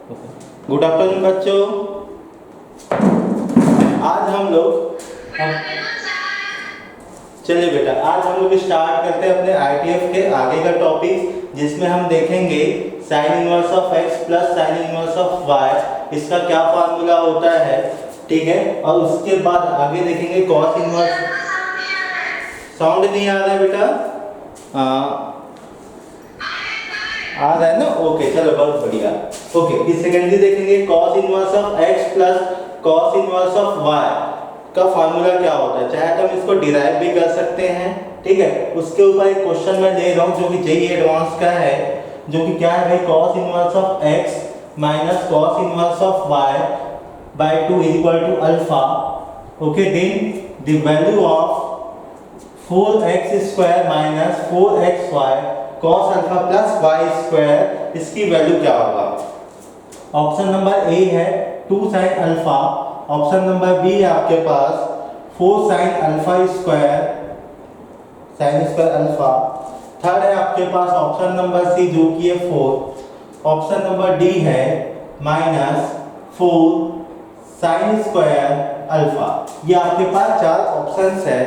Good afternoon बच्चों। आज हम लोग चलिए बेटा, आज हम लोग स्टार्ट करते हैं अपने आईटीएफ के आगे का टॉपिक, जिसमें हम देखेंगे sine inverse of x plus sine inverse of y, इसका क्या फार्मूला होता है, ठीक है। और उसके बाद आगे देखेंगे कॉस इनवर्स। साउंड नहीं आ रहा है बेटा? आ रहा है ना? ओके, चलो बहुत बढ़िया। ओके, इस सेकेंडली देखेंगे cos inverse of x plus cos inverse of y का फार्मूला क्या होता है। चाहे तो हम इसको डिराइव भी कर सकते हैं, ठीक है। उसके ऊपर एक क्वेश्चन मैं ले रहा हूँ जो कि जेईई एडवांस का है, जो कि क्या है भाई, cos inverse of x minus cos inverse of y by 2 is equal to alpha. Okay, then the value of 4x square minus 4xy cos alpha plus y square, इसकी वैल्यू क्या होगा। ऑप्शन नंबर ए है 2 sin alpha, option number B है आपके पास 4 sin alpha square sin square alpha, third है आपके पास option number C जो कि है 4, ऑप्शन नंबर डी है -4 sin स्क्वायर अल्फा। ये आपके पास चार ऑप्शंस है,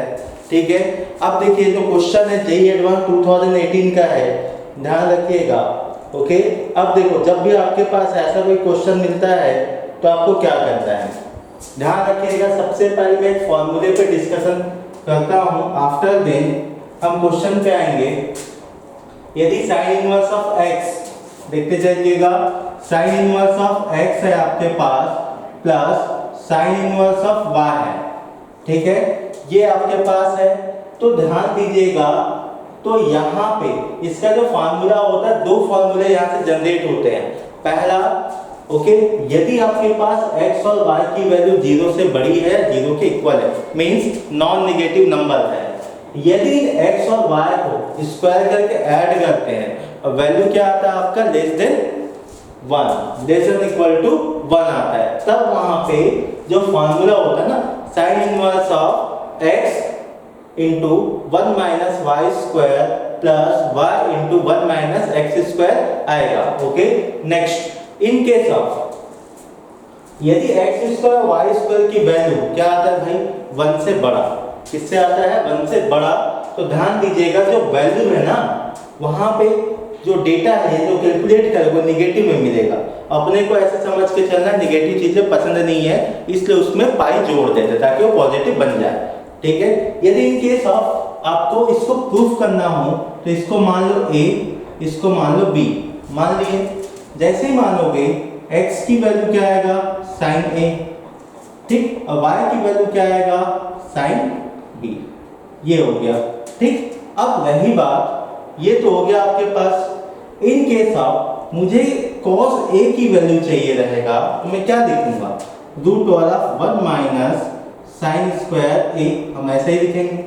ठीक है। अब देखिए जो क्वेश्चन है जेईई एडवांस 2018 का है, ध्यान रखिएगा। ओके, अब देखो जब भी आपके पास ऐसा कोई क्वेश्चन मिलता है तो आपको क्या करना है, ध्यान रखिएगा। सबसे पहले मैं एक फॉर्मूले पे डिस्कशन करता हूँ, आफ्टर देन हम क्वेश्चन पे आएंगे। यदि साइन इनवर्स ऑफ एक्स, देखते जाइएगा, साइन इनवर्स ऑफ एक्स है आपके पास plus sine inverse of y है, ठीक है, ये आपके पास है। तो ध्यान दीजिएगा, तो यहाँ पे इसका जो फार्मूला होता है, दो फार्मूले यहाँ से जनरेट होते हैं। पहला, ओके, यदि आपके पास x और y की वैल्यू 0 से बड़ी है, 0 के इक्वल है, मींस नॉन नेगेटिव नंबर है। यदि x और y को स्क्वायर करके ऐड करते हैं और वैल्यू क्या आता है आपका, less than 1, less than equal to 1 आता है, तब वहां पे जो फार्मूला होता है ना, sine inverse of x into 1 minus y square plus y into 1 minus x square आएगा। Okay, next, in case of यदि x स्क्वायर वाई स्क्वायर की वैल्यू क्या आता है भाई, 1 से बड़ा, किससे आता है, 1 से बड़ा। तो ध्यान दीजिएगा जो वैल्यू है ना, वहां पे जो डेटा है जो कैलकुलेट करे वो नेगेटिव में मिलेगा। अपने को ऐसे समझ के चलना, नेगेटिव चीजें पसंद नहीं है, इसलिए उसमें पाई जोड़ देते ताकि वो पॉजिटिव बन जाए, ठीक है। यदि इन केस ऑफ आपको इसको प्रूफ करना हो तो इसको मान लो a, इसको मान लो b, मान लिए। जैसे ही मानोगे x की वैल्यू क्या आएगा, sin a, ठीक, और y की वैल्यू क्या आएगा, sin b, ये हो गया, ठीक। अब रही बात, ये तो हो गया आपके पास। इन केस ऑफ मुझे cos a की वैल्यू चाहिए रहेगा, तो मैं क्या लिखूंगा, √1 माइनस साइन स्क्वायर a, हम ऐसे ही लिखेंगे,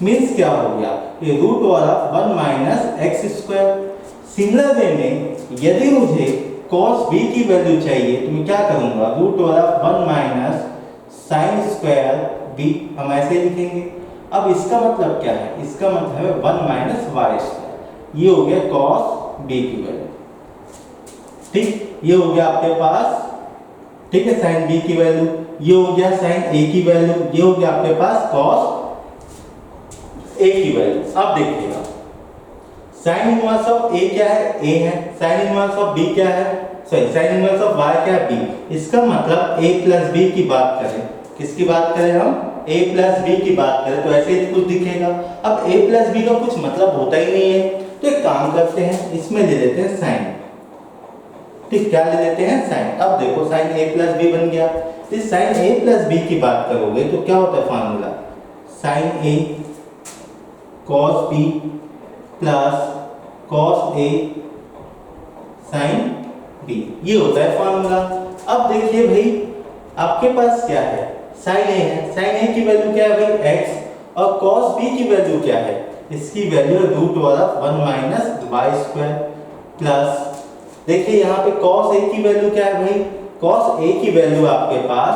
मींस क्या हो गया, ये √1 minus x square. Similar way में यदि मुझे cos b की वैल्यू चाहिए तो मैं क्या करूंगा, √1 माइनस साइन स्क्वायर b, हम ऐसे ही लिखेंगे। अब इसका मतलब क्या है, इसका मतलब है 1 माइनस वाई स्क्वायर, ये हो गया cos b की वैल्यू, ठीक, ये हो गया आपके पास, ठीक है, sin b की वैल्यू, ये हो गया sin a की वैल्यू, ये हो गया आपके पास cos a की वैल्यू। अब देखिएगा sin इनवर्स ऑफ a क्या है, a है, sin इनवर्स ऑफ b क्या है, sorry sin inverse of y क्या है, b। इसका मतलब a प्लस b की बात करें, किसकी बात करें हम, a प्लस b की बात करें, तो ऐसे ही कुछ दिखेगा। अब a प्लस b का कुछ मतलब होता ही नहीं है, तो एक काम करते हैं, इसमें ले लेते हैं sin, ठीक, क्या ले लेते हैं, sin। अब देखो sin a प्लस b बन गया। तो sin a प्लस b की बात करोगे तो क्या होता है formula, sin a cos b plus cos a sin b, ये होता है फार्मूला। अब देखिए भाई आपके पास क्या है, sin a है, sin a की वैल्यू क्या है भाई, x, और cos b की वैल्यू क्या है, इसकी वैल्यू है √1 माइनस वाई स्क्वायर प्लस, देखिए यहाँ पे cos a की वैल्यू क्या है भाई, cos a की वैल्यू आपके पास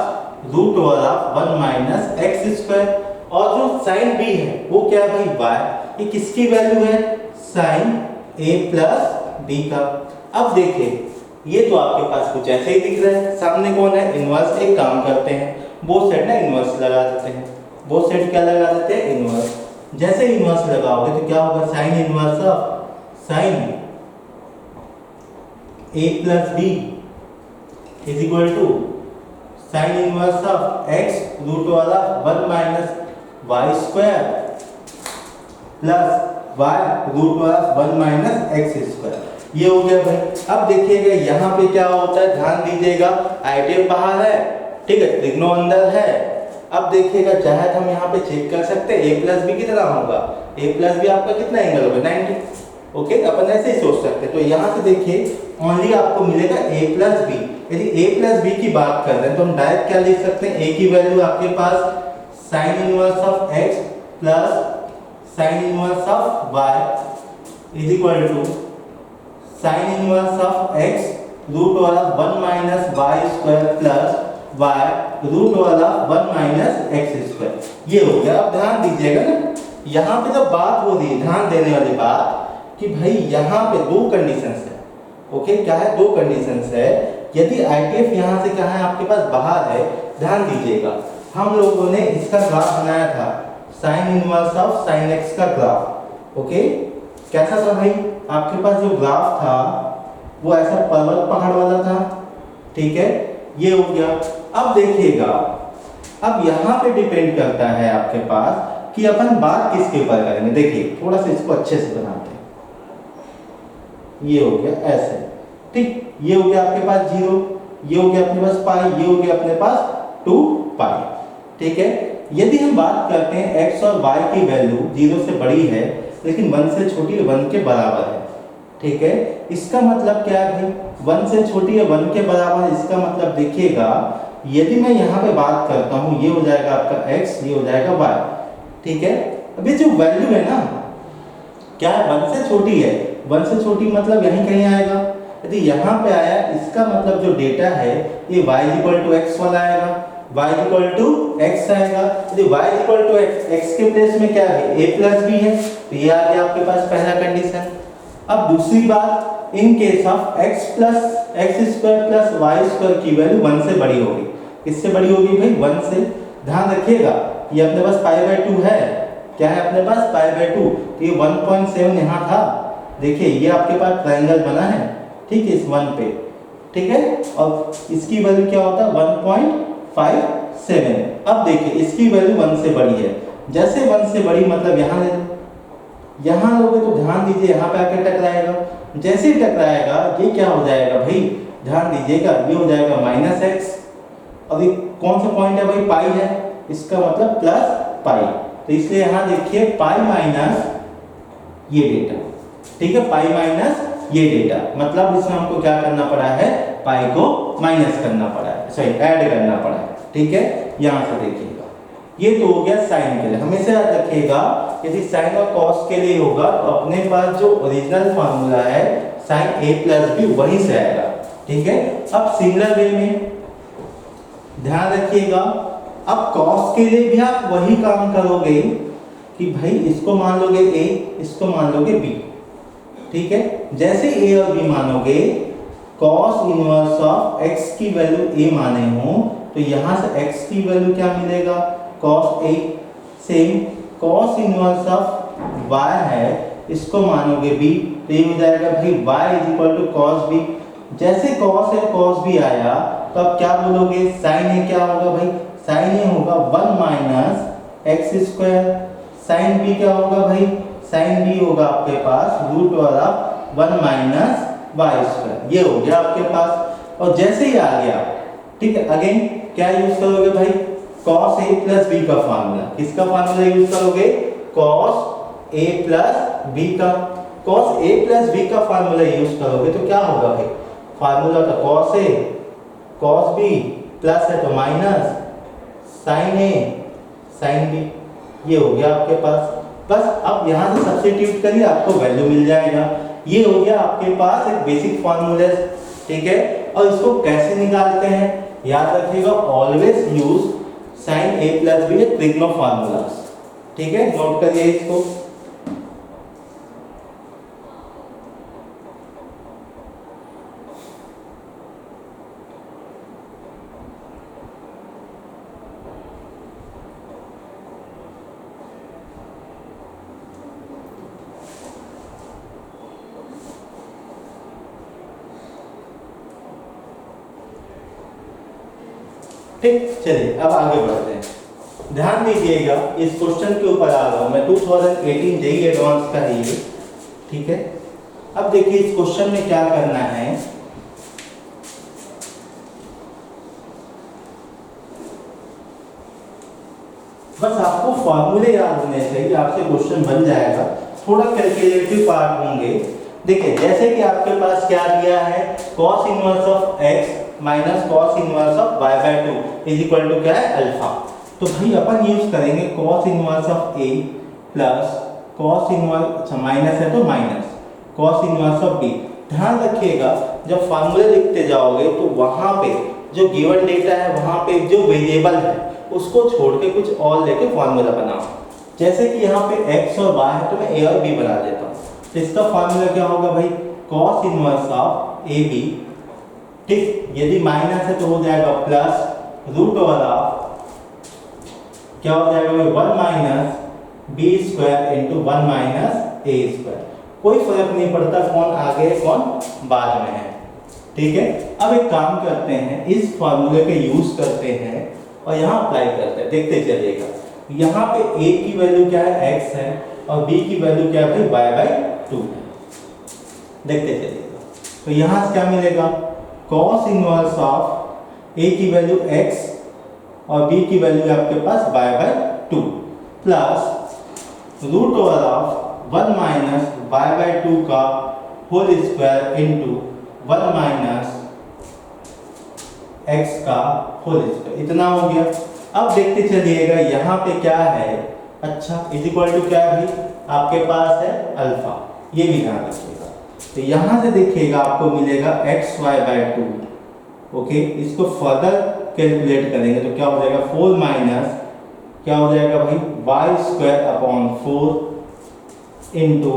√1 माइनस एक्स स्क्वायर, और जो sin b है वो क्या है भाई, y, ये किसकी वैल्यू है, sin a प्लस b का। अब देखिए ये तो आपके पास कुछ ऐसे ही दिख रहा है, सामने कौन है, इनवर्स। एक काम करते हैं, बोथ साइड ना इनवर्स लगा देते हैं, बोथ साइड क्या लगा देते हैं, इनवर्स। जैसे इनवर्स लगाओगे तो क्या होगा, sine inverse of sine a plus b is equal to sine inverse of x root वाला 1 minus y square plus y root वाला 1 माइनस एक्स स्क्वायर। ये हो गया भाई। अब देखिएगा यहाँ पे क्या होता है, ध्यान दीजिएगा, आइडियल बाहर है, ठीक है, त्रिग्नो अंदर है। अब देखिएगा, चाहे तो हम यहाँ पे चेक कर सकते हैं a प्लस बी कितना होगा, a प्लस बी आपका कितना एंगल होगा, 90। ओके, अपन ऐसे ही सोच सकते हैं। तो यहाँ से देखिए ओनली आपको मिलेगा a प्लस बी। यदि a प्लस बी की बात कर रहे हैं तो हम डायरेक्ट क्या लिख सकते हैं, a की वैल्यू आपके पास sine inverse of x plus sine inverse of y is equal to sine inverse of x root वाला 1 minus y square plus y root वाला 1 माइनस एक्स स्क्वायर। ये हो गया। अब ध्यान दीजिएगा ना, यहाँ पे जब बात हो रही है, ध्यान देने वाली बात कि भाई यहाँ पे दो कंडीशंस है। ओके, क्या है, दो कंडीशंस है। यदि आईटीएफ यहाँ से क्या है आपके पास बाहर है, ध्यान दीजिएगा, हम लोगों ने इसका ग्राफ बनाया था, sign inverse of sine x का ग्राफ। ओके, कैसा था भाई, आपके पास जो ग्राफ था वो ऐसा पर्वत पहाड़ वाला था, ठीक है, ये हो गया। अब देखिएगा, अब यहाँ पे डिपेंड करता है आपके पास कि अपन बात किसके ऊपर करेंगे। देखिए थोड़ा सा इसको अच्छे से बनाते हैं, ये हो गया ऐसे, ठीक, ये हो गया आपके पास 0, ये हो गया अपने पास पाई, ये हो गया अपने पास 2 पाई, ठीक है। यदि हम बात करते हैं x और y की वैल्यू 0 से बड़ी है लेकिन 1 से छोटी है, 1 के बराबर है, ठीक है। इसका मतलब क्या है भाई, 1 से छोटी है 1 के बराबर। इसका मतलब देखिएगा, यदि मैं यहाँ पे बात करता हूँ, ये हो जाएगा आपका x, ये हो जाएगा y, ठीक है। अभी जो वैल्यू है ना, क्या है, 1 से छोटी है, 1 से छोटी मतलब यहीं कहीं आएगा। यदि यहाँ पे आया, इसका मतलब जो डेटा है ये y इक्वल टू एक्स वाला आएगा, y इक्वल टू एक्स आएगा। यदि y equal to x, x के प्लेस में क्या है, a प्लस बी है, तो ये आ गया आपके पास पहला कंडीशन। अब दूसरी बात, in case of x plus x square plus y square की वैल्यू 1 से बड़ी होगी। किससे बड़ी होगी भाई, 1 से। ध्यान रखिएगा, ये अपने पास पाई बाय 2 है, क्या है अपने पास, पाई बाय 2, तो ये 1.7 यहाँ था। देखिए ये आपके पास ट्रायंगल बना है, ठीक है, इस 1 पे, ठीक है, और इसकी वैल्यू क्या होता है, 1.57। अब देखिए इसकी वैल्यू 1 से बड़ी है, जैसे 1 से बड़ी मतलब यहाँ ले लो, यहाँ लोगे तो ध्यान दीजिए यहाँ पे आके टकराएगा। जैसे ही टकराएगा ये क्या हो जाएगा भाई, ध्यान दीजिएगा, ये हो जाएगा माइनस एक्स, और ये कौन सा पॉइंट है भाई, पाई है, इसका मतलब प्लस पाई। तो इसलिए यहाँ देखिए पाई माइनस ये डेटा, ठीक है, पाई माइनस ये डेटा, मतलब इसमें हमको क्या करना पड़ा है, पाई को माइनस करना पड़ा है, सॉरी ऐड करना पड़ा है, ठीक है। यहाँ से देखिएगा, ये तो हो गया साइन के लिए। हमेशा याद रखिएगा, यदि साइन और कॉस के लिए होगा तो अपने पास जो ओरिजिनल फार्मूला है साइन a प्लस बी वहीं से आएगा, ठीक है। अब सिमिलर वे में ध्यान रखिएगा, अब कॉस के लिए भी आप वही काम करोगे कि भाई इसको मान लोगे a, इसको मान लोगे b, ठीक है। जैसे a और b मानोगे, cos इनवर्स ऑफ x की वैल्यू a माने हो तो यहाँ से x की वैल्यू क्या मिलेगा, cos a। Same cos inverse of y है, इसको मानोगे b, तो ये हो जाएगा भाई y is equal to cos b। जैसे cos है cos b आया तो अब क्या बोलोगे, sin a क्या होगा भाई, sin a होगा 1 minus x square, sin b क्या होगा भाई, sin b होगा आपके पास रूट वाला 1 माइनस वाई स्क्वायर। ये हो गया आपके पास। और जैसे ही आ गया, ठीक है, अगेन क्या यूज करोगे भाई, cos a प्लस b का फार्मूला। किसका फार्मूला यूज करोगे, cos a प्लस b का। cos a प्लस b का फार्मूला यूज करोगे तो क्या होगा भाई, फार्मूला था cos a cos b plus है तो minus sin a sin b। ये हो गया आपके पास। बस अब यहाँ से सब्स्टिट्यूट करिए, आपको वैल्यू मिल जाएगा। ये हो गया आपके पास एक बेसिक फार्मूला, ठीक है। और इसको कैसे निकालते हैं, याद रखिएगा, always use sine a plus b trigno formula, ठीक है, नोट करिए इसको। ठीक, चलिए अब आगे बढ़ते हैं। ध्यान दीजिएगा, इस क्वेश्चन के ऊपर आ रहा हूँ मैं, 2018 जेईई एडवांस का है ये, ठीक है। अब देखिए इस क्वेश्चन में क्या करना है, बस आपको फॉर्मूले याद होने चाहिए, आपसे क्वेश्चन बन जाएगा। थोड़ा कैलकुलेटिव पार्ट होंगे। देखिए जैसे कि आपके पास क्या दिया है, cos inverse of x minus cos inverse of y/2 is equal to क्या है, अल्फा। तो भाई अपन यूज करेंगे cos inverse of a plus cos inverse, अच्छा माइनस है तो minus cos inverse of b। ध्यान रखिएगा जब फॉर्मूले लिखते जाओगे तो वहां पे जो गिवन डेटा है वहां पे जो वेरिएबल है उसको छोड़ के कुछ और लेके फॉर्मूला बनाओ। जैसे कि यहाँ पे x और y है तो मैं a और b बना देता हूँ। तो इसका फॉर्मूला क्या होगा भाई, cos इनवर्स ऑफ ab, ठीक, यदि माइनस है तो हो जाएगा प्लस रूट ओवर ऑफ क्या हो जाएगा भाई, 1 minus b square into 1 minus a square. कोई फर्क नहीं पड़ता कौन आगे है कौन बाद में है, ठीक है। अब एक काम करते हैं, इस फॉर्मूले का यूज करते हैं और यहाँ अप्लाई करते हैं, देखते चलिएगा। यहाँ पे a की वैल्यू क्या है, x है, और b की वैल्यू क्या है भाई, y/2 है। देखते चलिएगा, तो यहाँ से क्या मिलेगा, cos इनवर्स ऑफ a की वैल्यू x और b की वैल्यू आपके पास y/2 plus root over of 1 minus y/2 का whole square into 1 minus x का होल स्क्वायर, इतना हो गया। अब देखते चलिएगा यहाँ पे क्या है, अच्छा इज इक्वल टू क्या है भाई, आपके पास है अल्फा, ये भी ध्यान रखिएगा। तो यहाँ से देखिएगा आपको मिलेगा xy/2, ओके। इसको फर्दर कैलकुलेट करेंगे तो क्या हो जाएगा, 4 माइनस क्या हो जाएगा भाई, y² इंटू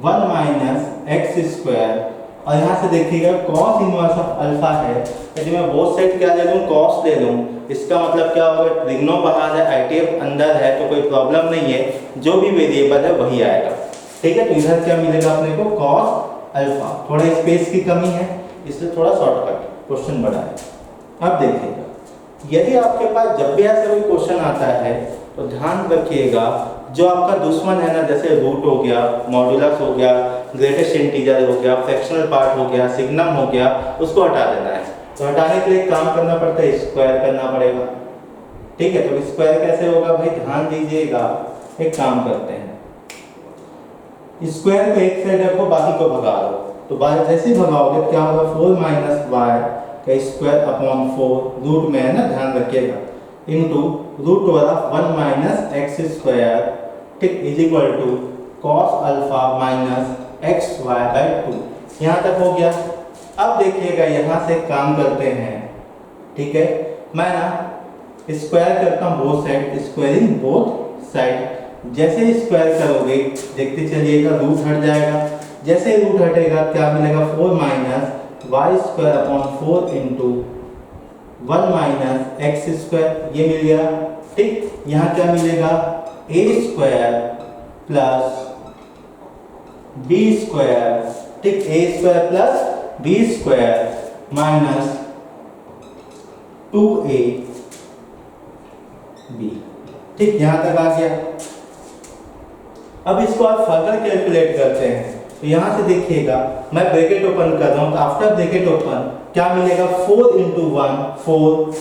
1 माइनस x²। और यहाँ से देखिएगा cos इनवर्स ऑफ अल्फा है, यदि मैं बोथ साइड क्या ले लूँ, cos ले लूँ, इसका मतलब क्या होगा, ट्रिग्नो बाहर है, आईटीएफ अंदर है, तो कोई प्रॉब्लम नहीं है, जो भी वेरिएबल है वही आएगा, ठीक है। तो इधर क्या मिलेगा अपने को, cos अल्फा। थोड़ा स्पेस की कमी है इसलिए थोड़ा शॉर्टकट क्वेश्चन बड़ा है। अब देखिएगा, यदि आपके पास जब भी ऐसा कोई क्वेश्चन आता है तो ध्यान रखिएगा, जो आपका दुश्मन है ना, जैसे रूट हो गया, मॉड्यूलस हो गया, ग्रेटेस्ट इंटीजर हो गया, फ्रैक्शनल पार्ट हो गया, सिग्नम हो गया, उसको हटा देना है। तो हटाने के लिए काम करना पड़ता है, स्क्वायर करना पड़ेगा, ठीक है। तो स्क्वायर कैसे होगा भाई, ध्यान दीजिएगा, एक काम करते हैं, स्क्वायर को एक साइड रखो, बाकी को भगा दो। तो बाहर जैसे ही भगाओगे क्या होगा, 4 माइनस वाई का स्क्वायर अपॉन 4, रूट में है ना, ध्यान रखिएगा, into root over of 1 minus x², ठीक, is equal to cos alpha minus xy/2। यहाँ तक हो गया। अब देखिएगा यहाँ से काम करते हैं, ठीक है। मैं ना स्क्वायर करता हूँ both side, squaring both side. जैसे स्क्वायर करोगे देखते चलिएगा रूट हट जाएगा, जैसे रूट हटेगा क्या मिलेगा, 4 minus y² upon 4 into 1 minus x², ये मिल गया, ठीक। यहाँ क्या मिलेगा, a² प्लस b², ठीक, a² plus b² minus 2ab, ठीक, यहां तक आ गया। अब इसको आप फर्दर कैलकुलेट करते हैं, तो यहां से देखिएगा मैं ब्रैकेट ओपन कर रहा हूं, तो आफ्टर ब्रैकेट ओपन क्या मिलेगा, 4 into 1 4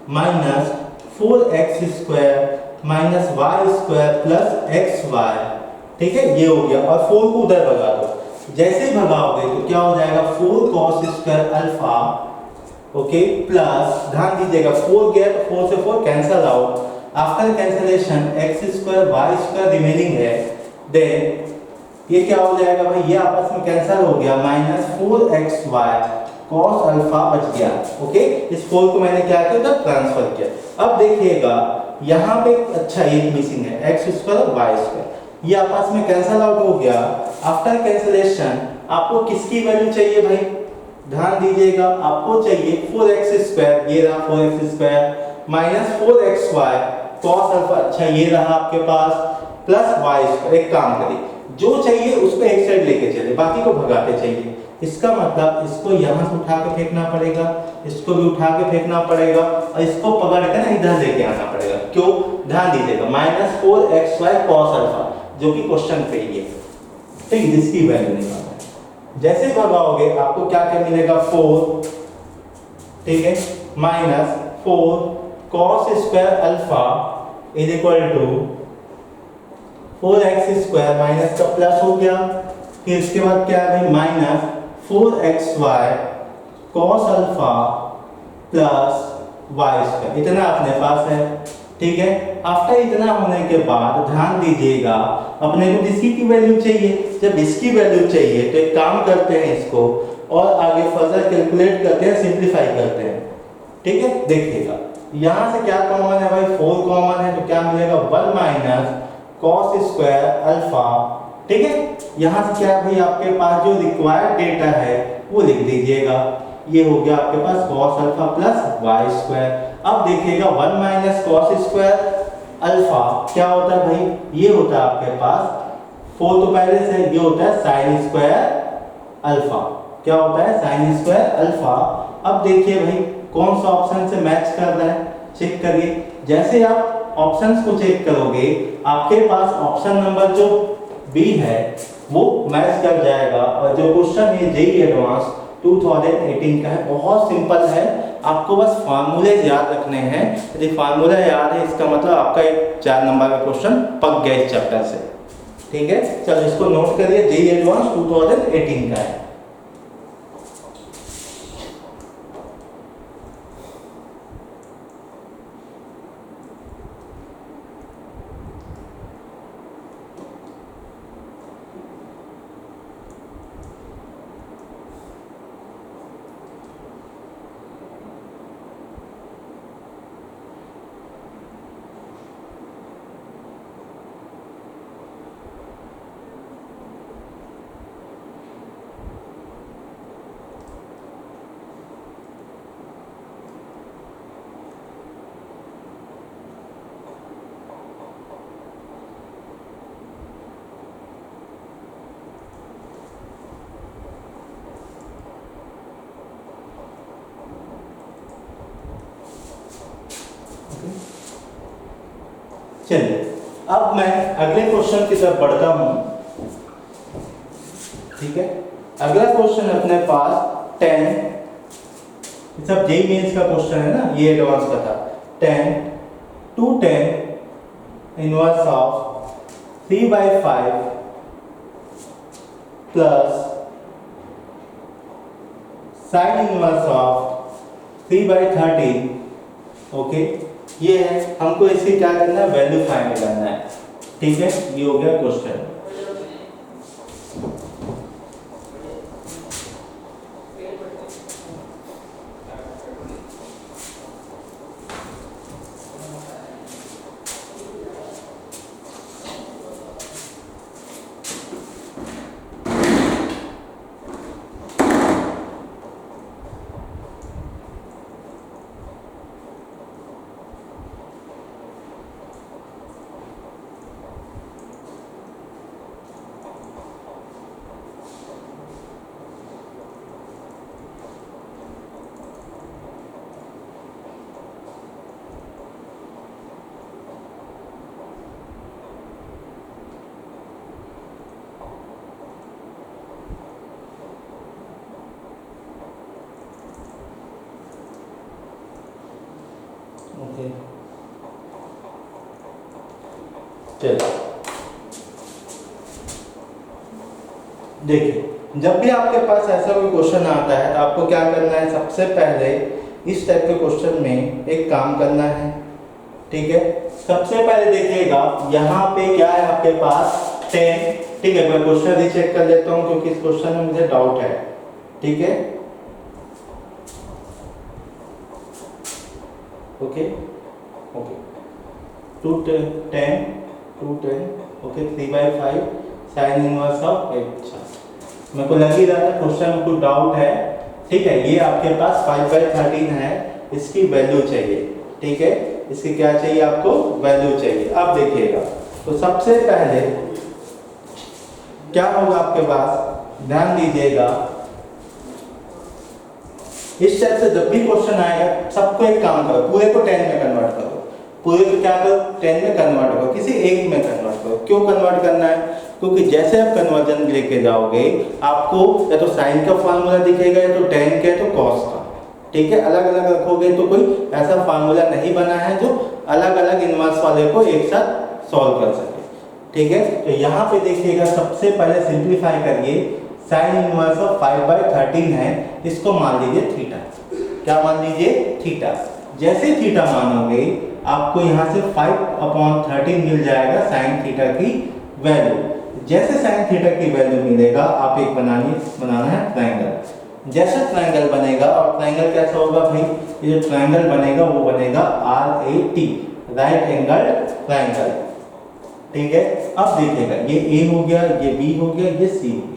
minus 4x² minus y² plus xy, ठीक है, ये हो गया। और 4 को उधर भगा दो, जैसे ही भगाओगे तो क्या हो जाएगा, 4 cos² अल्फा, ओके, प्लस ध्यान दीजिएगा 4 गया तो 4 से 4 cancel out, after cancellation x² y² remaining है, देन ये क्या हो जाएगा भाई, ये आपस में कैंसिल हो गया, माइनस 4xy cos अल्फा बच गया, ओके। इस 4 को मैंने क्या किया था, ट्रांसफर किया। अब देखिएगा यहाँ पे अच्छा एक मिसिंग है, x² और y², ये आपस में कैंसिल आउट हो गया। आफ्टर कैंसिलेशन आपको किसकी वैल्यू चाहिए भाई, ध्यान दीजिएगा, आपको चाहिए 4x², ये रहा 4x² minus 4xy cos alpha, अच्छा ये रहा आपके पास, प्लस y²। एक काम करिए, जो चाहिए उसको एक साइड लेके चले, बाकी को भगाते चाहिए। इसका मतलब इसको यहाँ से उठा के फेंकना पड़ेगा, इसको भी उठा के फेंकना पड़ेगा और इसको पकड़ के ना इधर लेके आना पड़ेगा। क्यों? ध्यान दीजिएगा, -4xy cos अल्फा जो कि क्वेश्चन पे ही है, ठीक, जिसकी वैल्यू निकालना है। जैसे भगाओगे आपको क्या क्या मिलेगा, 4, ठीक है, -4 cos square alpha is equal to 4x² minus का प्लस हो गया, फिर इसके बाद क्या है भाई, -4xy cos alpha plus y², इतना अपने पास है, ठीक है। आफ्टर इतना होने के बाद ध्यान दीजिएगा, अपने को इसकी की वैल्यू चाहिए। जब इसकी वैल्यू चाहिए तो एक काम करते हैं, इसको और आगे फर्दर कैलकुलेट करते हैं, सिंप्लीफाई करते हैं, ठीक है। देखिएगा यहाँ से क्या कॉमन है भाई, 4 कॉमन है, तो क्या मिलेगा, 1 माइनस cos स्क्वायर अल्फा, ठीक है। यहाँ से क्या भाई आपके पास जो रिक्वायर्ड डेटा है वो लिख दीजिएगा, ये हो गया आपके पास cos अल्फा प्लस y²। अब देखिएगा 1 माइनस cos स्क्वायर अल्फा क्या होता है भाई, ये होता है आपके पास 4 तो पहले से, ये होता है sin स्क्वायर अल्फा, क्या होता है, sin स्क्वायर अल्फा। अब देखिए भाई कौन सा ऑप्शन से मैच कर रहा है, चेक करिए। जैसे आप ऑप्शंस को चेक करोगे आपके पास ऑप्शन नंबर जो बी है वो मैच कर जाएगा। और जो क्वेश्चन है जेईई एडवांस 2018 का है, बहुत सिंपल है, आपको बस फार्मूले याद रखने हैं। यदि फार्मूला याद है इसका मतलब आपका एक 4 नंबर का क्वेश्चन पक गया इस चैप्टर से, ठीक है। चलो इसको नोट करिए, जेईई एडवांस 2018 का है। चलिए अब मैं अगले क्वेश्चन की तरफ बढ़ता हूं, ठीक है। अगला क्वेश्चन अपने पास 10, सब जेईई मेंस का क्वेश्चन है ना, ये एडवांस का था। 10 2 10 inverse of 3/5 plus sine inverse of 3/13, okay. ये है, हमको इसकी क्या करना है, वैल्यू फाइंड करना है, ठीक है। ये हो गया क्वेश्चन। ओके, चलो देखिए, जब भी आपके पास ऐसा कोई क्वेश्चन आता है तो आपको क्या करना है, सबसे पहले इस टाइप के क्वेश्चन में एक काम करना है, ठीक है। सबसे पहले देखिएगा यहाँ पे क्या है आपके पास 10, ठीक है। मैं क्वेश्चन रीचेक कर लेता हूँ क्योंकि इस क्वेश्चन में मुझे डाउट है, ठीक है। Okay okay 2 10 okay 3/5 sign inverse of 8। अच्छा, मेरे को लग ही रहा था क्वेश्चन में कुछ डाउट है, ठीक है। ये आपके पास 5/13 है, इसकी वैल्यू चाहिए, ठीक है। इसकी क्या चाहिए आपको, वैल्यू चाहिए। अब देखिएगा तो सबसे पहले क्या होगा आपके पास, ध्यान दीजिएगा इस टाइप से जब भी क्वेश्चन आएगा सबको एक काम करो, पूरे को 10 में कन्वर्ट करो, पूरे को क्या करो 10 में कन्वर्ट करो, किसी एक में कन्वर्ट करो। क्यों कन्वर्ट करना है? क्योंकि जैसे आप कन्वर्जन लेके जाओगे आपको या तो साइन का फार्मूला दिखेगा या तो tan का तो cos का, ठीक है। अलग अलग रखोगे तो कोई ऐसा फार्मूला नहीं बना है जो अलग अलग इनवर्स वाले को एक साथ सॉल्व कर सके, ठीक है। तो यहाँ पे देखिएगा सबसे पहले सिंप्लीफाई करिए, साइन इनवर्स ऑफ 5/13 है, इसको मान लीजिए थीटा। क्या मान लीजिए? थीटा। जैसे थीटा मानोगे आपको यहाँ से 5/13 मिल जाएगा साइन थीटा की वैल्यू। जैसे साइन थीटा की वैल्यू मिलेगा आप एक बनाना है ट्रायंगल। जैसे ट्रायंगल बनेगा, और ट्रायंगल कैसा होगा भाई? ये जो ट्रायंगल बनेगा वो बनेगा RAT, राइट एंगल ट्रायंगल, ठीक है। अब देखिएगा ये A हो गया, ये B हो गया, ये C हो गया,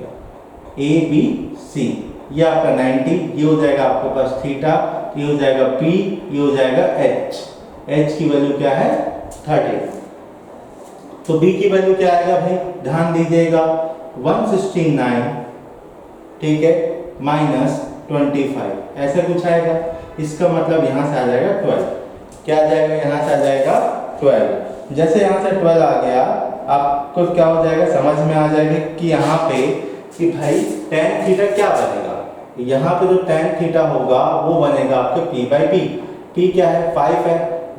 ABC, ये आपका 90, ये हो जाएगा आपके पास थीटा, ये हो जाएगा P, ये हो जाएगा H की वैल्यू क्या है? 30। तो B की वैल्यू क्या आएगा भाई? ध्यान दीजिएगा 169, ठीक है, -25, ऐसा कुछ आएगा। इसका मतलब यहाँ से आ जाएगा 12। क्या आ जाएगा? यहाँ से आ जाएगा 12। जैसे यहाँ से 12 आ गया आपको क्या हो जाएगा? समझ में आ जाएगा कि यहाँ पे कि भाई tan थीटा क्या बनेगा। यहाँ पे जो tan थीटा होगा वो बनेगा आपके P/B। P क्या है? 5 है,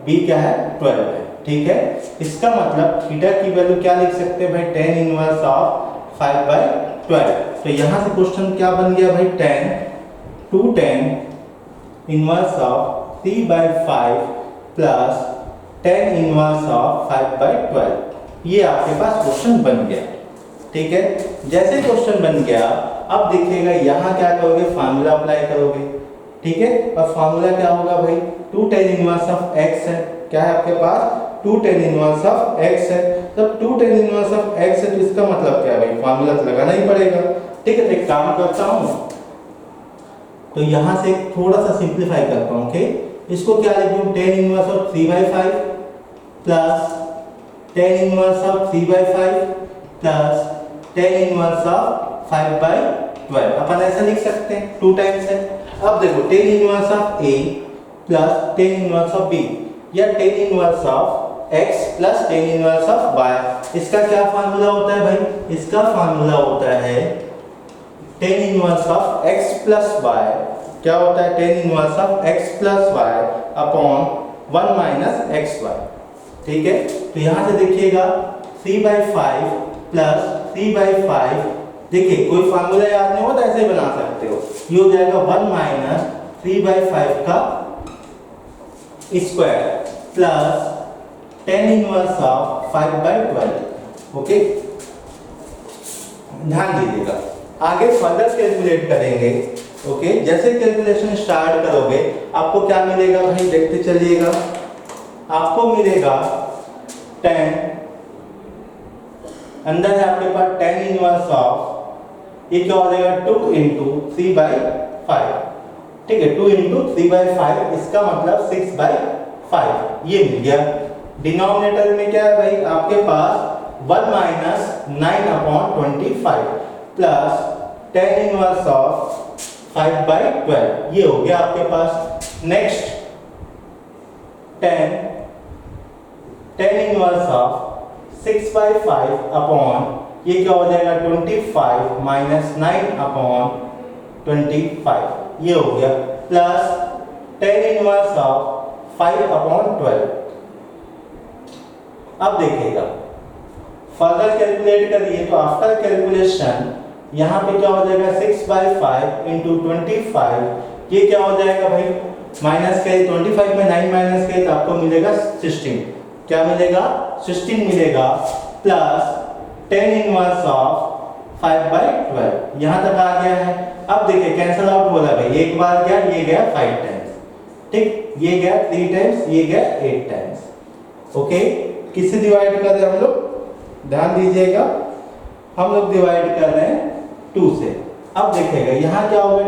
B क्या है? 12 है, ठीक है। इसका मतलब थीटा की वैल्यू क्या लिख सकते हैं भाई? tan inverse of 5/12। तो यहाँ से क्वेश्चन क्या बन गया भाई? tan inverse of 3/5 plus tan inverse of 5/12, ये आपके पास क्वेश्चन बन गया, ठीक है। जैसे क्वेश्चन बन गया अब देखिएगा यहाँ क्या करोगे? फार्मूला अप्लाई करोगे, ठीक है। और फार्मूला क्या होगा भाई? 2 tan इनवर्स ऑफ x है, क्या है आपके पास? 2 tan इनवर्स ऑफ x है। जब 2 tan इनवर्स ऑफ x है तो इसका मतलब क्या है भाई? फार्मूला तो लगाना ही पड़ेगा, ठीक है। तो एक काम करता हूँ, तो यहाँ से थोड़ा सा सिंप्लीफाई करता हूँ, ओके। इसको क्या लिखूँ? tan inverse of 3/5 plus tan inverse of 3/5 plus tan inverse of 5/12, अपन ऐसा लिख सकते हैं, 2 टाइम्स है। अब देखो tan inverse of A plus tan inverse of B या tan inverse of X plus tan inverse of Y, इसका क्या फार्मूला होता है भाई? इसका फार्मूला होता है tan inverse of X plus Y। क्या होता है? tan inverse of X plus Y upon 1 minus XY, ठीक है। तो यहाँ से देखिएगा 3/5 प्लस 3/5, देखिए कोई फार्मूला याद नहीं हो तो ऐसे ही बना सकते हो। ये हो जाएगा 1 माइनस 3/5 का square plus tan inverse of 5/12, okay. ध्यान दीजिएगा आगे फर्दर कैलकुलेट करेंगे, ओके। जैसे कैलकुलेशन स्टार्ट करोगे आपको क्या मिलेगा भाई? देखते चलिएगा। आपको मिलेगा tan, अंदर है आपके पास tan इनवर्स ऑफ, ये क्या हो जाएगा? 2 × 3/5, ठीक है। 2 × 3/5, इसका मतलब 6/5, ये मिल गया। डिनोमिनेटर में क्या है भाई? आपके पास 1 minus 9/25 plus tan inverse of 5/12, ये हो गया आपके पास। Next tan inverse of 6/5 upon, ये क्या हो जाएगा? 25 माइनस 9/25, ये हो गया, प्लस tan इनवर्स ऑफ 5/12। अब देखिएगा फर्दर कैलकुलेट करिए, तो आफ्टर कैलकुलेशन यहाँ पे क्या हो जाएगा? 6/5 × 25, ये क्या हो जाएगा भाई? माइनस के 25 में 9 माइनस के तो आपको मिलेगा 16। क्या मिलेगा? 16 मिलेगा, प्लस tan इनवर्स ऑफ 5/12, यहाँ तक आ गया है। अब देखिए कैंसल आउट बोला भाई, एक बार गया, ये गया 5 टाइम्स, ठीक, ये गया 3 टाइम्स, ये गया 8 टाइम्स, ओके। किससे डिवाइड कर रहे हैं हम लोग? ध्यान दीजिएगा, हम लोग डिवाइड कर रहे हैं 2 से। अब देखिएगा यहाँ क्या होगा?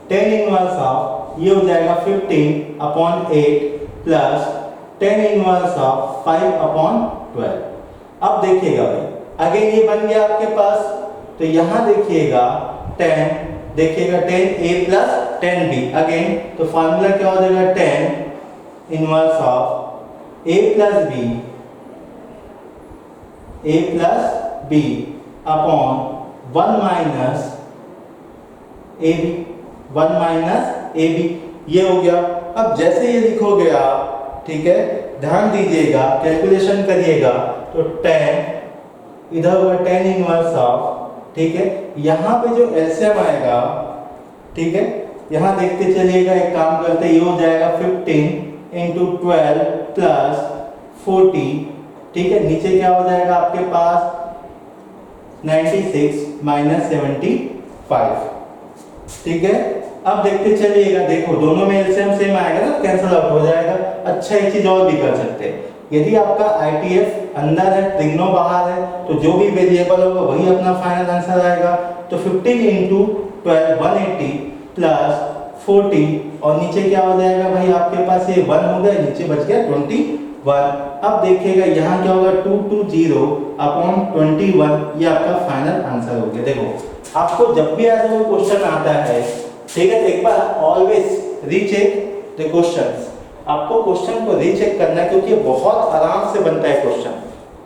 tan इनवर्स ऑफ, ये हो जाएगा 15/8 प्लस tan इनवर्स ऑफ 5/12। अब देखिएगा भाई अगेन ये बन गया आपके पास, तो यहाँ देखिएगा tan देखिएगा 10a प्लस 10b अगेन, तो फार्मूला क्या हो जाएगा 10 inverse of a plus b upon 1 minus ab ये हो गया। अब जैसे ये लिखोगे आप, ठीक है, ध्यान दीजिएगा, कैलकुलेशन करिएगा, तो 10 इधर होगा 10 इनवर्स ऑफ, ठीक है, यहाँ पे जो एलसीएम आएगा, ठीक है, यहाँ देखते चलिएगा, एक काम करते, ये हो जाएगा 15 इंटू 12 प्लस 40, ठीक है, नीचे क्या हो जाएगा आपके पास 96 माइनस 75, ठीक है। अब देखते चलिएगा, देखो दोनों में एलसीएम सेम आएगा ना, कैंसिल आउट हो जाएगा। अच्छा एक चीज और भी कर सकते हैं, यदि आपका आईटीएफ अंदर है, त्रिग्नो बाहर है, तो जो भी वेरिएबल होगा वही अपना फाइनल आंसर आएगा। तो 15 इंटू 12 180 प्लस 40 और नीचे क्या हो जाएगा भाई आपके पास, ये 1 हो गया, नीचे बच गया 21। अब देखिएगा यहाँ क्या होगा 220 अपॉन 21, ये आपका फाइनल आंसर हो गया। देखो आपको जब भी ऐसा कोई क्वेश्चन आता है, ठीक है, तो एक बार ऑलवेज रीचेक द क्वेश्चंस, आपको क्वेश्चन को रीचेक करना है, क्योंकि बहुत आराम से बनता है क्वेश्चन,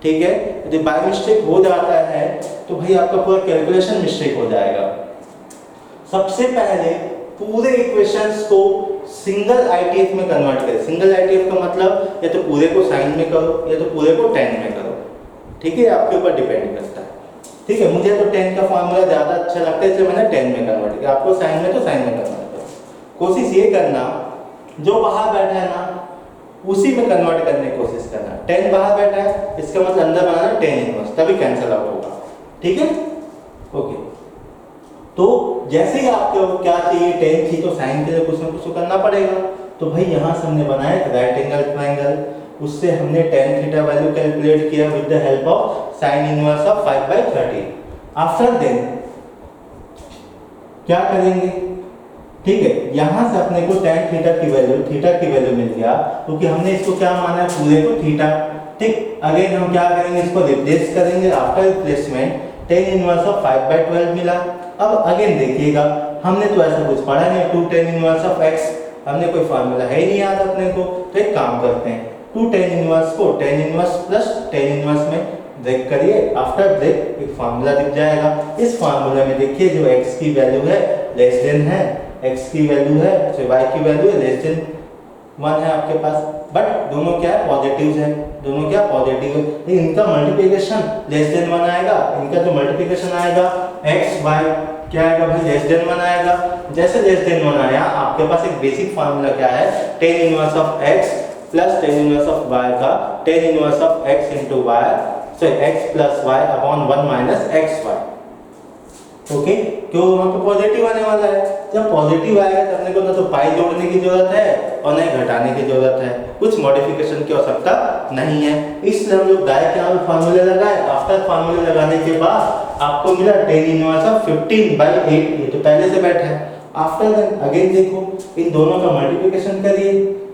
ठीक है। यदि बाय मिस्टेक हो जाता है तो भाई आपका पूरा कैलकुलेशन मिस्टेक हो जाएगा। सबसे पहले पूरे इक्वेशंस को सिंगल आईटीएफ में कन्वर्ट करें। सिंगल आईटीएफ का मतलब या तो पूरे को साइन में करो या तो पूरे को टेन में करो, ठीक है, आपके ऊपर डिपेंड करता है, ठीक है। मुझे तो 10 का फॉर्मूला ज्यादा अच्छा लगता है, इसलिए मैंने 10 में कन्वर्ट किया। आपको साइन में तो साइन में कन्वर्ट करो। कोशिश ये करना जो बाहर बैठा है ना उसी में कन्वर्ट करने की कोशिश करना। 10 बाहर बैठा है, इसका मतलब अंदर बनाना 10 इनवर्स, तभी कैंसिल आउट होगा, ठीक है, ओके। तो जैसे ही आपको क्या चाहिए, 10 थी तो साइन के लिए कुछ ना कुछ करना पड़ेगा। तो भाई यहाँ से हमने बनाया राइट एंगल ट्रायंगल, उससे हमने tan थीटा वैल्यू कैलकुलेट किया with the help of sine inverse of 5/13। After then क्या करेंगे, ठीक है, यहाँ से अपने को tan थीटा की वैल्यू मिल गया, क्योंकि हमने इसको क्या माना है, पूरे को थीटा, ठीक। अगेन हम क्या करेंगे, इसको रिप्लेस करेंगे। After replacement tan inverse of 5/12 मिला। अब अगेन देखिएगा, हमने तो ऐसा कुछ पढ़ा नहीं, 2 tan इनवर्स ऑफ x, हमने कोई फार्मूला है ही नहीं याद अपने को। तो एक काम करते हैं, 2 tan इनवर्स को tan inverse plus tan inverse में ब्रेक करिए। आफ्टर ब्रेक एक फार्मूला दिख जाएगा। इस फार्मूला में देखिए जो x की वैल्यू है लेस देन है, x की वैल्यू है तो y की वैल्यू है लेस देन 1 है आपके पास, बट दोनों क्या है, पॉजिटिव है, दोनों क्या पॉजिटिव है। लेकिन इनका मल्टीप्लिकेशन लेस देन 1 आएगा, इनका जो मल्टीप्लिकेशन आएगा x y क्या आएगा भाई, लेस देन 1 आएगा। जैसे लेस देन 1 आया, आपके पास एक बेसिक फार्मूला क्या है, tan inverse of x plus tan inverse of y का tan inverse of x into y, so x plus y upon 1 minus xy, okay. क्यों, वहां पे पॉजिटिव आने वाला है। जब पॉजिटिव आएगा तो अपने को ना तो पाई जोड़ने की जरूरत है और ना ही घटाने की जरूरत है, कुछ मॉडिफिकेशन की आवश्यकता नहीं है। इसलिए हम लोग डायरेक्ट यहाँ पे फार्मूले लगाए। आफ्टर फार्मूले लगाने के बाद आपको मिला tan इनवर्स ऑफ 15/8, ये तो पहले से बैठा है। आफ्टर दैट अगेन देखो, इन दोनों का मल्टीप्लिकेशन करिए।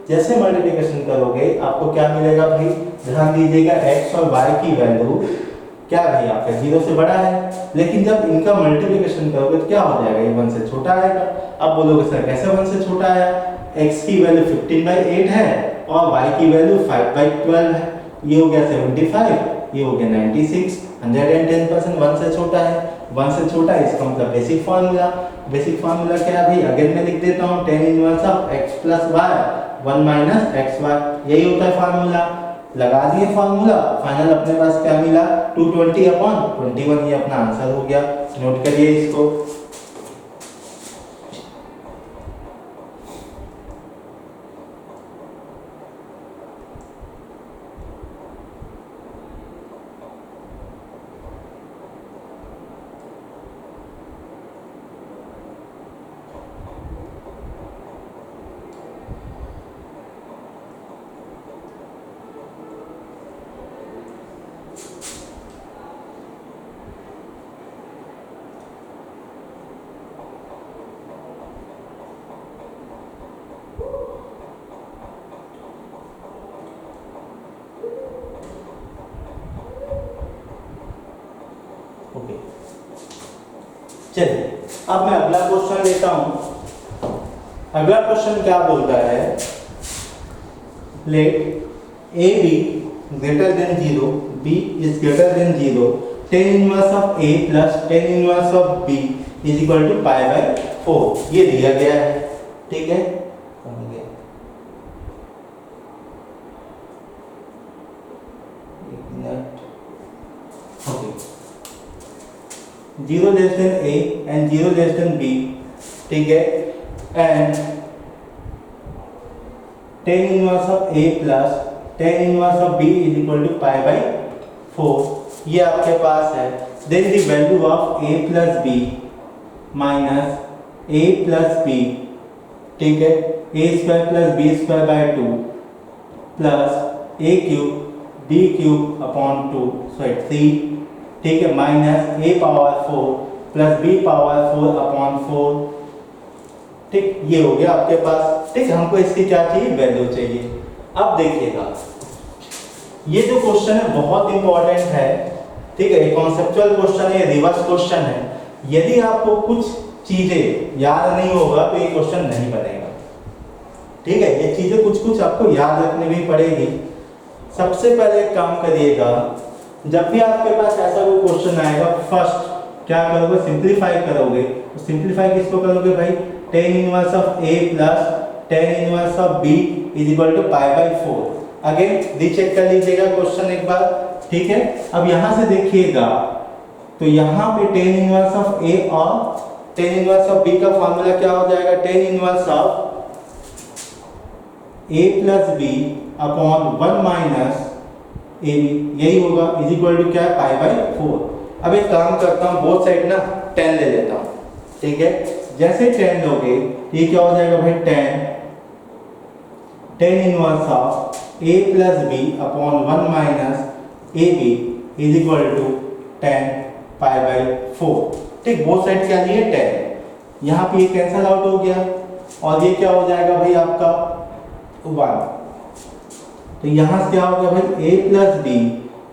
जैसे मल्टीप्लिकेशन करोगे आपको क्या मिलेगा भाई, ध्यान दीजिएगा, x और y की वैल्यू क्या भाई आपका 0 से बड़ा है, लेकिन जब इनका मल्टीप्लिकेशन करोगे तो क्या हो जाएगा, ये 1 से छोटा आएगा। अब बोलोगे सर कैसे 1 से छोटा आया, x की वैल्यू 15/8 है और y की वैल्यू 5/12 है, ये हो गया 75, ये हो गया 96, 110% 1 से छोटा है। 1 से छोटा है, इसका मतलब बेसिक फार्मूला। बेसिक फार्मूला क्या है भाई, अगेन मैं लिख देता हूँ, tan inverse of x plus y 1 minus xy, यही होता है फार्मूला। लगा दिए फार्मूला, फाइनल अपने पास क्या मिला, 220/21, ये अपना आंसर हो गया। नोट करिए इसको। चलिए अब मैं अगला क्वेश्चन लेता हूं। अगला क्वेश्चन क्या बोलता है, let a b greater than 0, b is greater than 0, tan inverse of a plus tan inverse of b is equal to pi by 4, ये दिया गया है। ठीक है, zero less than a and zero less than b, ठीक है, and tan inverse of a plus tan inverse of b is equal to pi by 4, ये आपके पास है। Then the value of a plus b minus a plus b, ठीक है, a square plus b square by 2 plus a cube b cube upon 2 so 3, ठीक है, minus a power 4 plus b power 4 upon 4, ठीक, ये हो गया आपके पास। ठीक, हमको इसकी क्या चाहिए, वैल्यू चाहिए। अब देखिएगा, ये जो क्वेश्चन है बहुत इंपॉर्टेंट है। ठीक है, कॉन्सेप्चुअल क्वेश्चन है, रिवर्स क्वेश्चन है। यदि आपको कुछ चीजें याद नहीं होगा तो ये क्वेश्चन नहीं बनेगा। ठीक है, ये चीजें कुछ कुछ आपको याद रखनी भी पड़ेगी। सबसे पहले एक काम करिएगा, जब भी आपके पास ऐसा कोई क्वेश्चन आएगा, फर्स्ट क्या करोगे, सिंप्लीफाई करोगे। तो सिंप्लीफाई किसको करोगे भाई, tan inverse of a plus tan inverse of b is equal to pi by 4। Again recheck कर लीजिएगा क्वेश्चन एक बार। ठीक है, अब यहां से देखिएगा तो यहां पे tan इनवर्स ऑफ a और tan इनवर्स ऑफ b का फार्मूला क्या हो जाएगा, tan inverse of a plus b upon 1 minus a b, यही होगा, इज इक्वल टू क्या है, पाई बाय 4। अब एक काम करता हूँ, बोथ साइड ना 10 ले लेता हूँ। ठीक है, जैसे 10 लोगे ये क्या हो जाएगा भाई, tan inverse of a plus b upon 1 minus a b is equal to 10 pi by 4। ठीक, बोथ साइड क्या लिए 10, यहाँ पे ये कैंसल आउट हो गया और ये क्या हो जाएगा भाई आपका 1। तो यहाँ से क्या हो गया भाई, a plus b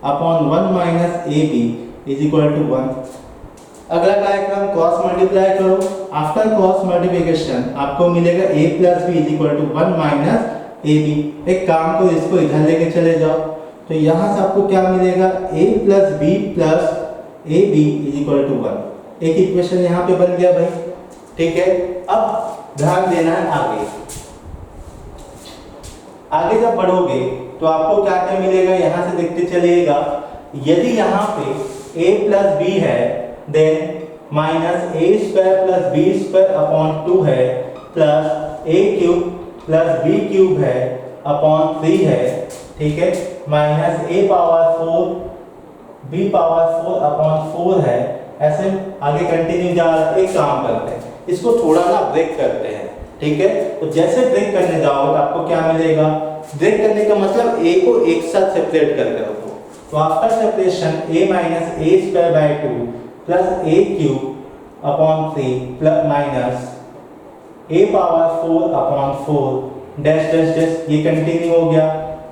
upon 1 minus a b is equal to 1। अगला डायग्राम क्रॉस मल्टीप्लाई करो। आफ्टर क्रॉस मल्टीप्लिकेशन आपको मिलेगा a plus b is equal to 1 minus a b. एक काम करो, इसको इधर लेके चले जाओ, तो यहाँ से आपको क्या मिलेगा, a plus b plus a b is equal to 1। एक इक्वेशन यहाँ पे बन गया भाई। ठीक है, अब ध्यान देना है आगे जब बढ़ोगे तो आपको क्या क्या मिलेगा, यहाँ से देखते चलिएगा। यदि यहाँ पे a प्लस बी है, then minus a square plus b square upon 2 है, plus a cube plus b cube है अपॉन 3 है। ठीक है, minus a power 4 b power 4 upon 4 है। ऐसे आगे कंटिन्यू जा रहा है। एक काम करते हैं, इसको थोड़ा ना ब्रेक करते हैं। ठीक है, तो जैसे ब्रेक करने जाओगे तो आपको क्या मिलेगा, ब्रेक करने का मतलब a को एक साथ सेपरेट करके रखो। तो after separation a minus a square by 2 plus a cube upon 3 plus minus a power 4 upon 4 dash dash dash, ये कंटिन्यू हो गया।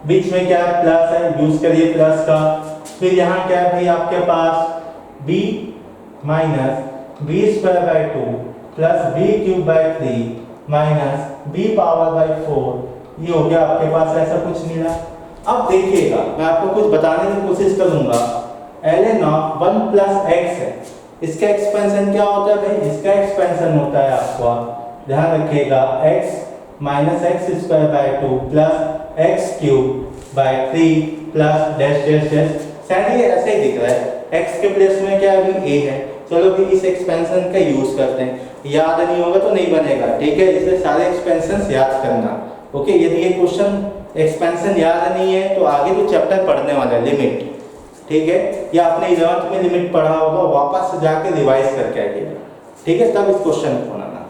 बीच में क्या है, प्लस है, यूज करिए प्लस का। फिर यहाँ क्या है भाई आपके पास b minus b square by 2 plus b cube by 3 minus b power by 4, ये हो गया आपके पास। ऐसा कुछ मिला। अब देखिएगा, मैं आपको कुछ बताने की कोशिश करूंगा। ln ऑफ 1 प्लस एक्स है, इसका एक्सपेंशन क्या होता है भाई, इसका एक्सपेंशन होता है आपका, ध्यान रखिएगा, x minus x square by 2 plus x cube by 3 plus dash dash dash. शायद ये ऐसे ही दिख रहा है, x के प्लेस में क्या है, a है। चलो भी इस एक्सपेंशन का यूज करते हैं। याद नहीं होगा तो नहीं बनेगा। ठीक है, इसलिए सारे एक्सपेंशन याद करना। ओके, यदि ये क्वेश्चन एक्सपेंशन याद नहीं है तो आगे जो चैप्टर पढ़ने वाला है लिमिट, ठीक है, या आपने 11th में लिमिट पढ़ा होगा, वापस से जाके रिवाइज करके आइएगा। ठीक है, तब इस क्वेश्चन को बनाना।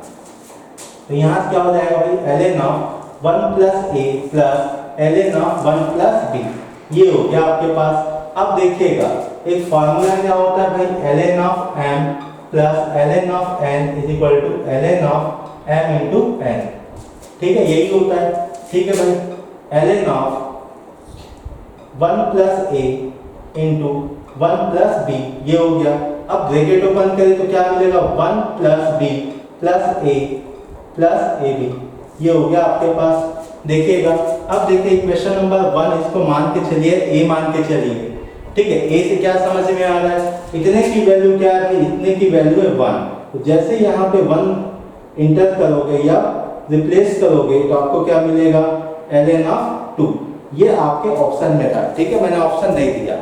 तो यहाँ क्या हो जाएगा भाई, ln of 1 plus a plus ln of 1 plus b, ये हो गया आपके पास। अब देखिएगा, एक फार्मूला क्या होता है भाई, ln of m plus ln of n is equal to ln of m into n। ठीक है, यही होता है। ठीक है भाई, ln of 1 plus a into 1 plus b, ये हो गया। अब ब्रैकेट ओपन करें तो क्या मिलेगा 1 plus b plus a plus a b, ये हो गया आपके पास। देखिएगा अब देखिए इक्वेशन नंबर 1, इसको मान के चलिए ए मान के चलिए, ठीक है। ए से क्या समझ में आ रहा है, इतने की वैल्यू क्या है, इतने की वैल्यू है 1, तो जैसे यहाँ पे 1 इंटर करोगे या रिप्लेस करोगे तो आपको क्या मिलेगा ln ऑफ 2, ये आपके ऑप्शन में था, ठीक है, मैंने ऑप्शन दे दिया।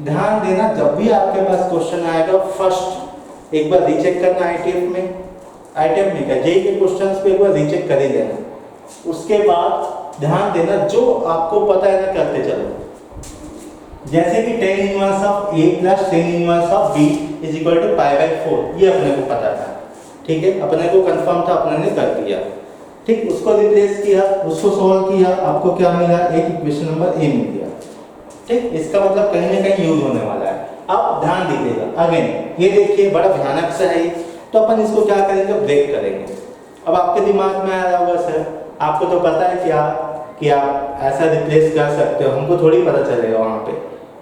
ध्यान देना जब भी आपके पास क्वेश्चन आएगा फर्स्ट एक बार रीचेक करना आईटीएफ में क्या जेई के क्वेश्चंस पे एक बार रीचेक कर ही लेना, उसके बाद ध्यान देना जो आपको पता है ना करते चलो। जैसे कि tan inverse of a plus tan inverse of b is equal to pi by 4, ये अपने को पता था, ठीक है, अपने को कंफर्म था, अपने ने कर दिया, ठीक। उसको रिप्लेस किया, उसको सॉल्व किया, आपको क्या मिला, एक इक्वेशन नंबर a मिल गया, ठीक। इसका मतलब कहीं ना कहीं यूज होने वाला है। अब ध्यान दीजिएगा अगेन, ये देखिए बड़ा भयानक सा है, तो अपन इसको क्या करेंगे, ब्रेक करेंगे। अब आपके दिमाग में आ रहा होगा सर आपको तो पता है क्या कि आप ऐसा रिप्लेस कर सकते हो, हमको थोड़ी पता चलेगा वहाँ पे।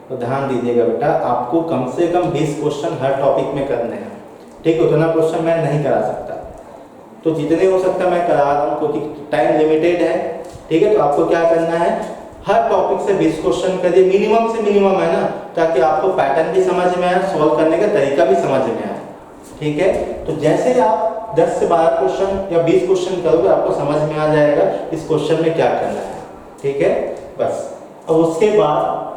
तो ध्यान दीजिएगा बेटा, आपको कम से कम 20 क्वेश्चन हर टॉपिक में करने हैं, ठीक है। उतना क्वेश्चन मैं नहीं करा सकता, तो जितने हो सकता मैं करा रहा हूँ क्योंकि टाइम लिमिटेड है, ठीक है। तो आपको क्या करना है, हर टॉपिक से 20 क्वेश्चन करिए, मिनिमम से मिनिमम है ना, ताकि आपको पैटर्न भी समझ में आए, सॉल्व करने का तरीका भी समझ में आए, ठीक है। तो जैसे आप 10 से 12 क्वेश्चन या 20 क्वेश्चन करोगे आपको समझ में आ जाएगा इस क्वेश्चन में क्या करना है, ठीक है, बस। अब उसके बाद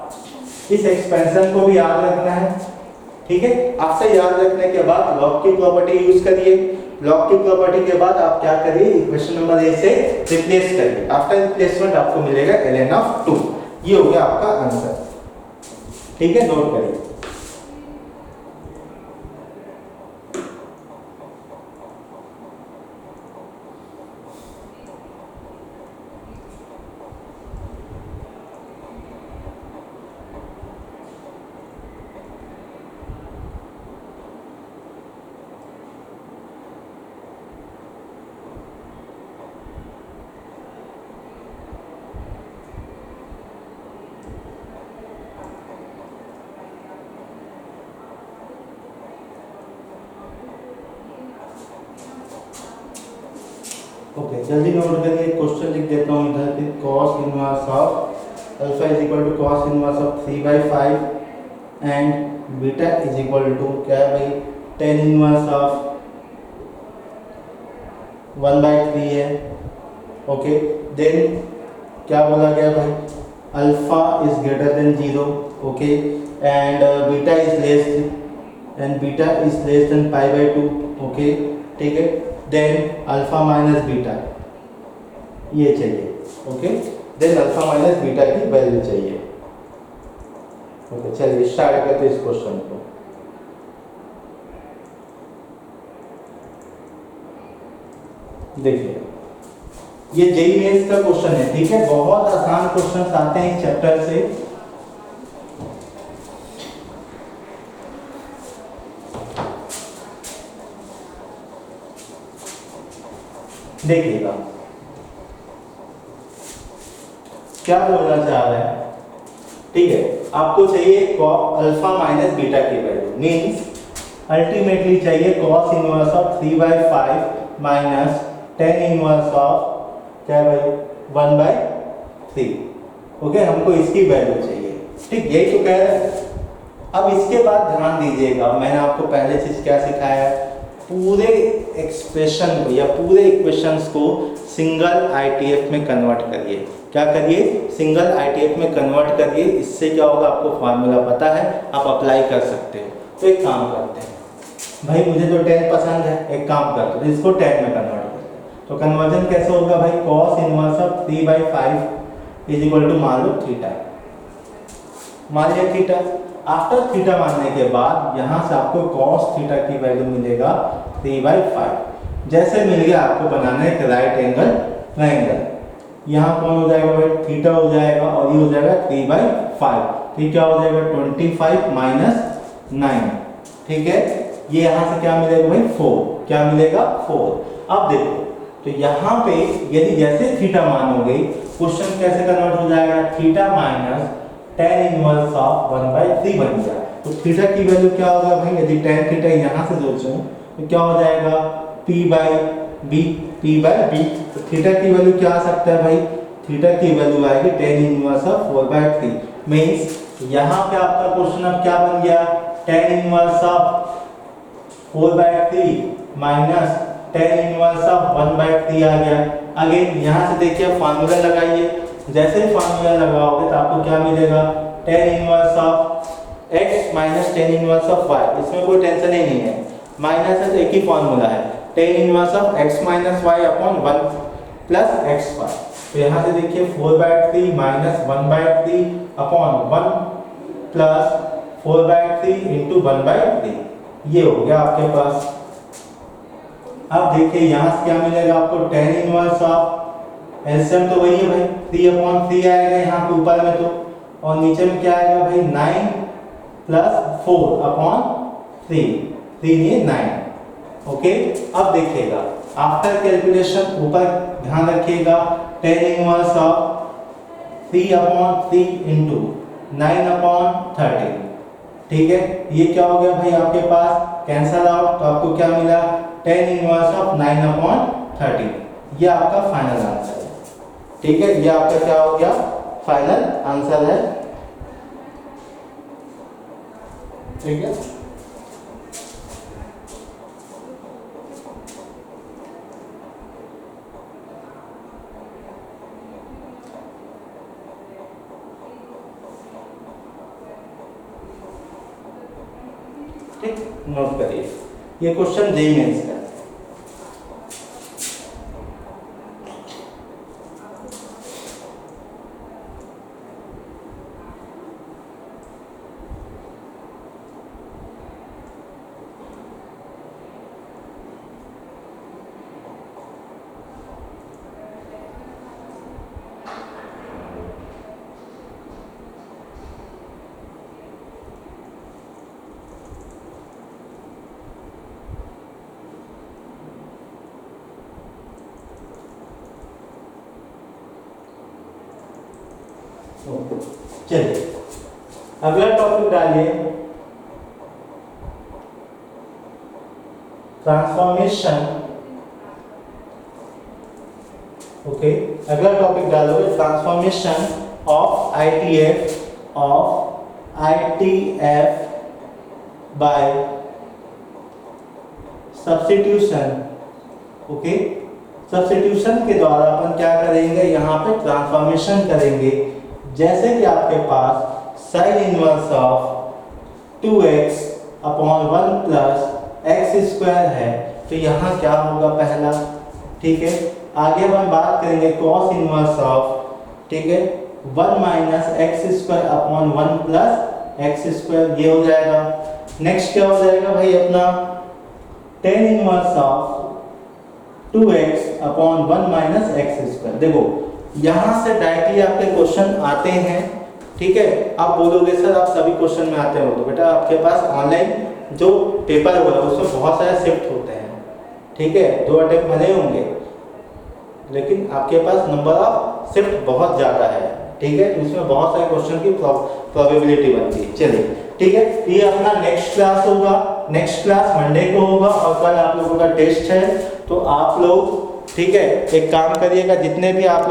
इस एक्सपेंशन को भी याद रखना है, ठीक है। आफ्टर याद रखने के बाद लॉग की प्रॉपर्टी यूज करिए, लॉग की प्रॉपर्टी के बाद आप क्या करिए, इक्वेशन नंबर ए से रिप्लेस करिए, आफ्टर रिप्लेसमेंट आपको मिलेगा ln ऑफ 2, ये हो गया आपका आंसर, ठीक है, नोट करिए। ओके, जल्दी नोट करिए, क्वेश्चन लिख देता हूँ इधर पे, cos inverse of alpha is equal to cos inverse of 3/5 and beta is equal to क्या है भाई, tan इनवर्स ऑफ 1/3 है, ओके। देन क्या बोला गया भाई, alpha is greater than 0, okay, and beta is less than π/2, okay, ठीक है। देन अल्फा माइनस बीटा ये चाहिए, okay, then alpha minus beta की वैल्यू चाहिए, ओके। चलिए स्टार्ट करते हैं इस क्वेश्चन को। देखिए ये जेईई मेंस का क्वेश्चन है, ठीक है, बहुत आसान क्वेश्चन आते हैं इस चैप्टर से। देखिएगा क्या बोलना चाह रहा है, ठीक है, आपको चाहिए अल्फा माइनस बीटा की वैल्यू, मींस अल्टीमेटली चाहिए cos inverse of 3/5 minus tan inverse of क्या भाई 1/3, ओके, हमको इसकी वैल्यू चाहिए, ठीक, यही तो कह रहे हैं। अब इसके बाद ध्यान दीजिएगा, मैंने आपको पहले चीज क्या सिखाया है, पूरे एक्सप्रेशन को या पूरे इक्वेशंस को सिंगल आईटीएफ में कन्वर्ट करिए। क्या करिए, सिंगल आईटीएफ में कन्वर्ट करिए, इससे क्या होगा आपको फार्मूला पता है, आप अप्लाई कर सकते हो। तो एक काम करते हैं भाई, मुझे तो 10 पसंद है, एक काम करते हैं इसको 10 में कन्वर्ट करते हैं। तो कन्वर्जन कैसे होगा भाई, cos inverse of 3/5 is equal to मान लो थीटा, मान लिया थीटा। आफ्टर थीटा मानने के बाद यहाँ से आपको cos थीटा की वैल्यू मिलेगा 3/5। जैसे मिल गया आपको बनाना है एक राइट एंगल ट्रायंगल, यहाँ कौन हो जाएगा भाई, थीटा हो जाएगा और ये हो जाएगा 3/5, ठीक, क्या हो जाएगा 25 माइनस 9, ठीक है। ये यहाँ से क्या मिलेगा भाई 4, क्या मिलेगा 4। अब देखो तो यहाँ पे यदि जैसे थीटा मानोगे क्वेश्चन कैसे कन्वर्ट हो जाएगा, theta minus tan inverse of 1/3 बन गया। तो थीटा की वैल्यू क्या होगा भाई, यदि tan थीटा यहाँ से सोचूं तो क्या हो जाएगा p/b, p/b। तो थीटा की वैल्यू क्या आ सकता है भाई, थीटा की वैल्यू आएगी tan इनवर्स ऑफ 4/3। मींस यहाँ पे आपका क्वेश्चन अब क्या बन गया, tan inverse of 4/3 minus tan inverse of 1/3 आ गया। अगेन यहाँ से देखिए फार्मूला लगाइए, जैसे ही फार्मूला लगाओगे तो आपको क्या मिलेगा, tan inverse of x minus tan inverse of y। इसमें कोई टेंशन ही नहीं है, माइनस है तो एक ही फार्मूला है, tan inverse of x minus y upon 1 plus xy। तो यहाँ से देखिए 4/3 माइनस 1/3 अपॉन 1 प्लस 4/3 इंटू 1/3, ये हो गया आपके पास। अब देखिए यहाँ से क्या मिलेगा आपको, tan इनवर्स ऑफ एलसीएम तो वही है भाई 3/3 आएगा यहाँ पे ऊपर में, तो और नीचे में क्या आएगा भाई 9 प्लस 4/3, 3 ये 9। ओके, अब देखिएगा आफ्टर कैलकुलेशन ऊपर ध्यान रखिएगा, tan इनवर्स ऑफ 3/3 इंटू 9/13, ठीक है। ये क्या हो गया भाई आपके पास, कैंसल आउट, तो आपको क्या मिला, tan इनवर्स ऑफ 9/13। ये आपका फाइनल आंसर है, ठीक है। ये आपका क्या हो गया, फाइनल आंसर है, ठीक है। ठीक, नोट करिए, ये क्वेश्चन जेईई मेंस का। चलिए अगला टॉपिक डालिए, ट्रांसफॉर्मेशन। ओके, अगला टॉपिक डालोगे transformation of ITF by substitution. Okay, substitution के द्वारा अपन क्या करेंगे, यहाँ पे ट्रांसफॉर्मेशन करेंगे। जैसे कि आपके पास sine inverse of 2x upon 1 plus x square है, तो यहाँ क्या होगा पहला, ठीक है। आगे हम बात करेंगे कॉस इनवर्स ऑफ, ठीक है, 1 minus x square upon 1 plus x square, ये हो जाएगा। नेक्स्ट क्या हो जाएगा भाई अपना, tan inverse of 2x upon 1 minus x square. देखो यहाँ से डायरेक्टली आपके क्वेश्चन आते हैं, ठीक है। आप बोलोगे सर आप सभी क्वेश्चन में आते हो, तो बेटा आपके पास ऑनलाइन जो पेपर होगा उसमें बहुत सारे शिफ्ट होते हैं, ठीक है। 2 अटेम्प्ट भले होंगे लेकिन आपके पास नंबर ऑफ शिफ्ट बहुत ज़्यादा है, ठीक है। उसमें बहुत सारे क्वेश्चन की प्रोबेबिलिटी बनती है। चलिए ठीक है, ये अपना नेक्स्ट क्लास होगा, नेक्स्ट क्लास मंडे को होगा और कल आप लोगों का टेस्ट है। तो आप लोग, ठीक है, एक काम करिएगा, जितने भी आप लोग